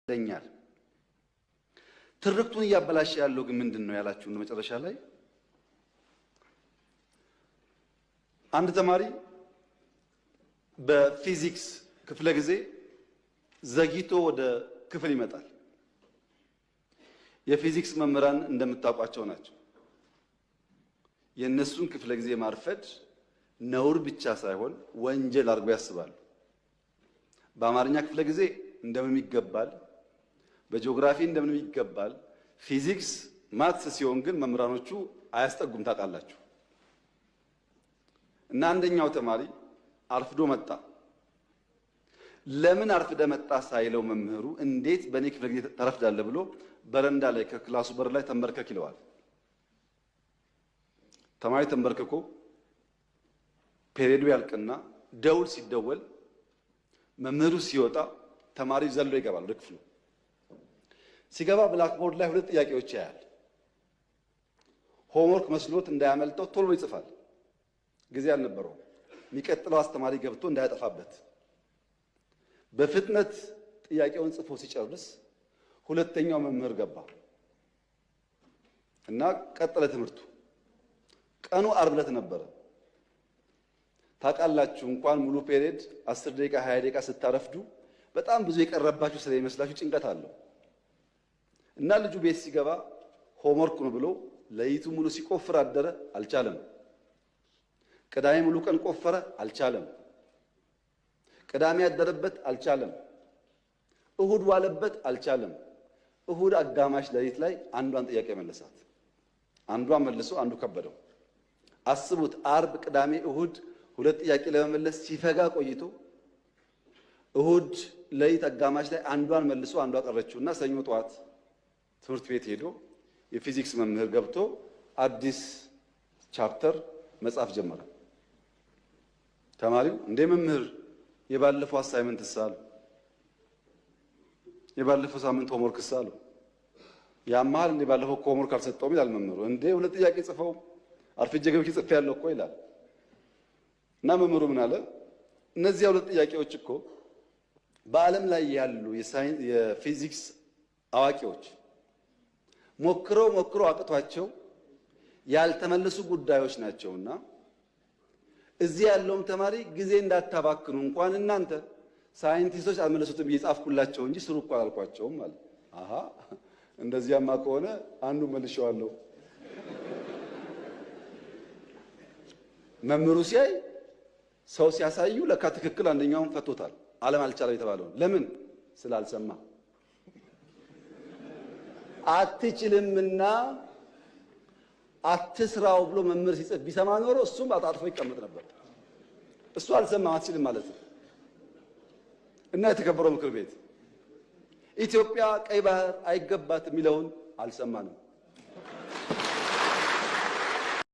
ይለኛል። ትርክቱን እያበላሸ ያለው ግን ምንድነው ያላችሁ መጨረሻ ላይ አንድ ተማሪ በፊዚክስ ክፍለ ጊዜ ዘግይቶ ወደ ክፍል ይመጣል። የፊዚክስ መምህራን እንደምታውቋቸው ናቸው። የነሱን ክፍለ ጊዜ ማርፈድ ነውር ብቻ ሳይሆን ወንጀል አድርገው ያስባሉ። በአማርኛ ክፍለ ጊዜ እንደምን ይገባል፣ በጂኦግራፊ እንደምን ይገባል፣ ፊዚክስ ማትስ ሲሆን ግን መምህራኖቹ አያስጠጉም ታውቃላችሁ። እና አንደኛው ተማሪ አርፍዶ መጣ። ለምን አርፍደ መጣ ሳይለው መምህሩ እንዴት በኔ ክፍለ ጊዜ ተረፍዳለህ ብሎ በረንዳ ላይ ከክላሱ በር ላይ ተንበርከክ ይለዋል። ተማሪ ተንበርክኮ ፔሪዮዱ ያልቅና ደውል ሲደወል መምህሩ ሲወጣ ተማሪ ዘሎ ይገባል ወደ ክፍሉ። ሲገባ ብላክቦርድ ላይ ሁለት ጥያቄዎች ያያል። ሆምወርክ መስሎት እንዳያመልጠው ቶሎ ይጽፋል። ጊዜ አልነበረው። የሚቀጥለው አስተማሪ ገብቶ እንዳያጠፋበት በፍጥነት ጥያቄውን ጽፎ ሲጨርስ ሁለተኛው መምህር ገባ እና ቀጠለ ትምህርቱ። ቀኑ ዓርብ ዕለት ነበረ። ታውቃላችሁ እንኳን ሙሉ ፔሪዮድ 10 ደቂቃ 20 ደቂቃ ስታረፍዱ በጣም ብዙ የቀረባችሁ ስለሚመስላችሁ ጭንቀት አለው። እና ልጁ ቤት ሲገባ ሆምወርክ ነው ብሎ ለይቱ ሙሉ ሲቆፍር አደረ፣ አልቻለም። ቅዳሜ ሙሉ ቀን ቆፈረ፣ አልቻለም። ቅዳሜ ያደረበት አልቻለም። እሁድ ዋለበት፣ አልቻለም። እሁድ አጋማሽ ለሊት ላይ አንዷን ጥያቄ መለሳት። አንዷን መልሶ አንዱ ከበደው። አስቡት፣ ዓርብ፣ ቅዳሜ፣ እሁድ ሁለት ጥያቄ ለመመለስ ሲፈጋ ቆይቶ እሁድ ለሊት አጋማሽ ላይ አንዷን መልሶ አንዷ ቀረችውና ሰኞ ጠዋት ትምህርት ቤት ሄዶ የፊዚክስ መምህር ገብቶ አዲስ ቻፕተር መጻፍ ጀመረ። ተማሪው እንደ መምህር የባለፈው አሳይመንት ሳሉ የባለፈው ሳምንት ሆምወርክ ሳሉ ያማል እንደ ባለፈው ሆምወርክ አልሰጠውም ይላል መምህሩ። እንደ ሁለት ጥያቄ ጽፈው አርፍጄ ገብቼ ጽፌ ያለው እኮ ይላል። እና መምህሩ ምን አለ? እነዚህ ሁለት ጥያቄዎች እኮ በዓለም ላይ ያሉ የፊዚክስ አዋቂዎች ሞክረው አቅቷቸው ያልተመለሱ ጉዳዮች ናቸውና እዚህ ያለውም ተማሪ ጊዜ እንዳታባክኑ እንኳን እናንተ ሳይንቲስቶች አልመለሱትም ብዬ ጻፍኩላቸው እንጂ ስሩ እኮ አላልኳቸውም ማለት። አሃ እንደዚያማ ከሆነ አንዱ መልሼዋለሁ። መምህሩ ሲያይ ሰው ሲያሳዩ ለካ ትክክል አንደኛውን ፈቶታል። ዓለም አልቻለም የተባለው ለምን ስላልሰማ አትችልምና አትስራው ብሎ መምህር ሲጽፍ ቢሰማ ኖሮ እሱም አጣጥፎ ይቀመጥ ነበር። እሱ አልሰማም አትችልም ማለት ነው። እና የተከበረው ምክር ቤት ኢትዮጵያ ቀይ ባህር አይገባትም የሚለውን አልሰማንም።